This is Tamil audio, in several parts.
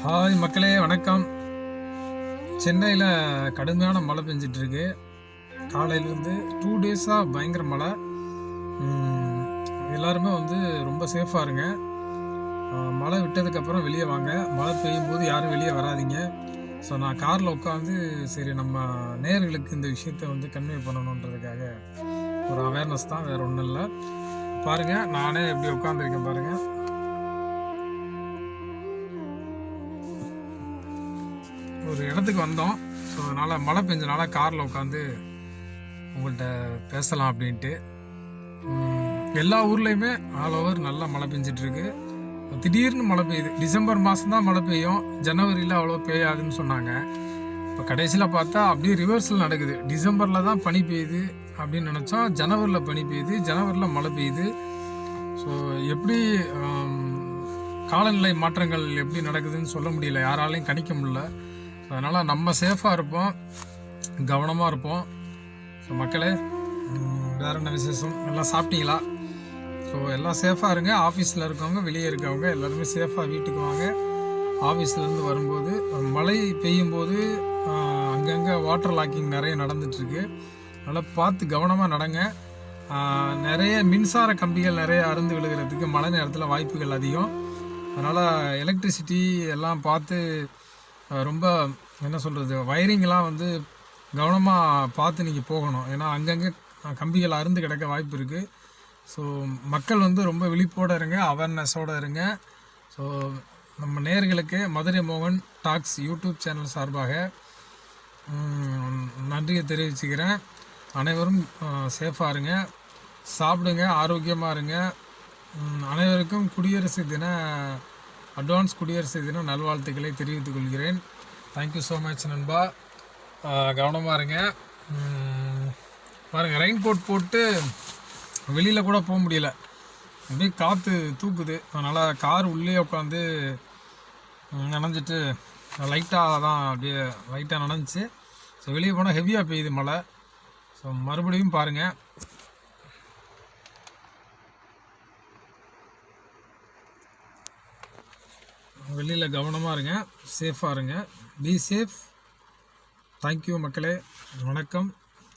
ஹாய் மக்களே, வணக்கம். சென்னையில் கடுமையான மழை பெஞ்சிட்ருக்கு. காலையிலேருந்து 2 டேஸாக பயங்கர மழை. எல்லாருமே ரொம்ப சேஃபாக இருங்க. மழை விட்டதுக்கப்புறம் வெளியே வாங்க. மழை பெய்யும் போது யாரும் வெளியே வராதிங்க. ஸோ நான் காரில் உட்காந்து சரி நம்ம நேயர்களுக்கு இந்த விஷயத்தை கன்வே பண்ணணுன்றதுக்காக ஒரு அவேர்னஸ் தான், வேறு ஒன்றும் இல்லை. பாருங்கள், நானே எப்படி உட்காந்துருக்கேன் பாருங்கள். ஒரு இடத்துக்கு வந்தோம். ஸோ அதனால் மழை பெஞ்சனால காரில் உட்காந்து உங்கள்கிட்ட பேசலாம் அப்படின்ட்டு. எல்லா ஊர்லேயுமே ஆல் ஓவர் நல்லா மழை பெஞ்சிட்ருக்கு. திடீர்னு மழை பெய்யுது. டிசம்பர் மாதம் தான் மழை பெய்யும், ஜனவரியில் அவ்வளோ பெய்யாதுன்னு சொன்னாங்க. இப்போ கடைசியில் பார்த்தா அப்படியே ரிவர்ஸில் நடக்குது. டிசம்பரில் தான் பனி பெய்யுது அப்படின்னு நினச்சோம், ஜனவரியில் பனி பெய்யுது, ஜனவரியில் மழை பெய்யுது. ஸோ எப்படி காலநிலை மாற்றங்கள் எப்படி நடக்குதுன்னு சொல்ல முடியல, யாராலையும் கணிக்க முடியல. அதனால் நம்ம சேஃபாக இருப்போம், கவனமாக இருப்போம். ஸோ மக்களே, வேறு என்ன விசேஷம்? எல்லாம் சாப்பிட்டீங்களா? ஸோ எல்லாம் சேஃபாக இருங்க. ஆஃபீஸில் இருக்கவங்க, வெளியே இருக்கவங்க எல்லாருமே சேஃபாக வீட்டுக்கு வாங்க. ஆஃபீஸ்லேருந்து வரும்போது மழை பெய்யும் போது அங்கங்கே வாட்டர் லாக்கிங் நிறைய நடந்துகிட்ருக்கு. அதனால் பார்த்து கவனமாக நடங்க. நிறைய மின்சார கம்பிகள் நிறைய அறுந்து விழுகிறதுக்கு மழை நேரத்தில் வாய்ப்புகள் அதிகம். அதனால் எலக்ட்ரிசிட்டி எல்லாம் பார்த்து ரொம்ப என்ன சொல்கிறது, வயரிங்லாம் கவனமாக பார்த்து நீங்கள் போகணும். ஏன்னா அங்கங்கே கம்பிகள் அருந்து கிடக்க வாய்ப்பு இருக்குது. ஸோ மக்கள் ரொம்ப விழிப்போடு இருங்க, அவேர்னஸோடு இருங்க. ஸோ நம்ம நேயர்களுக்கு மதுரை மோகன் டாக்ஸ் யூடியூப் சேனல் சார்பாக நன்றியை தெரிவிச்சுக்கிறேன். அனைவரும் சேஃபாக இருங்க, சாப்பிடுங்க, ஆரோக்கியமாக இருங்க. அனைவருக்கும் அட்வான்ஸ் குடியரசு தின நல்வாழ்த்துக்களை தெரிவித்துக் கொள்கிறேன். தேங்க்யூ ஸோ மச் நண்பா. கவனமாக இருங்க. பாருங்கள், ரெயின் கோட் போட்டு வெளியில் கூட போக முடியல, அப்படியே காற்று தூக்குது. அதனால் கார் உள்ளே உட்காந்து நனைஞ்சிட்டு லைட்டாக தான் அப்படியே லைட்டாக நனைஞ்சி. ஸோ வெளியே போனால் ஹெவியாக பெய்யுது மழை. ஸோ மறுபடியும் பாருங்கள், வெளியில் கவனமாக இருங்க, சேஃபாக இருங்க. Be safe. தேங்க்யூ மக்களே, வணக்கம்.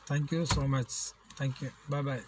Thank you so much. தேங்க்யூ. பாய் பாய்.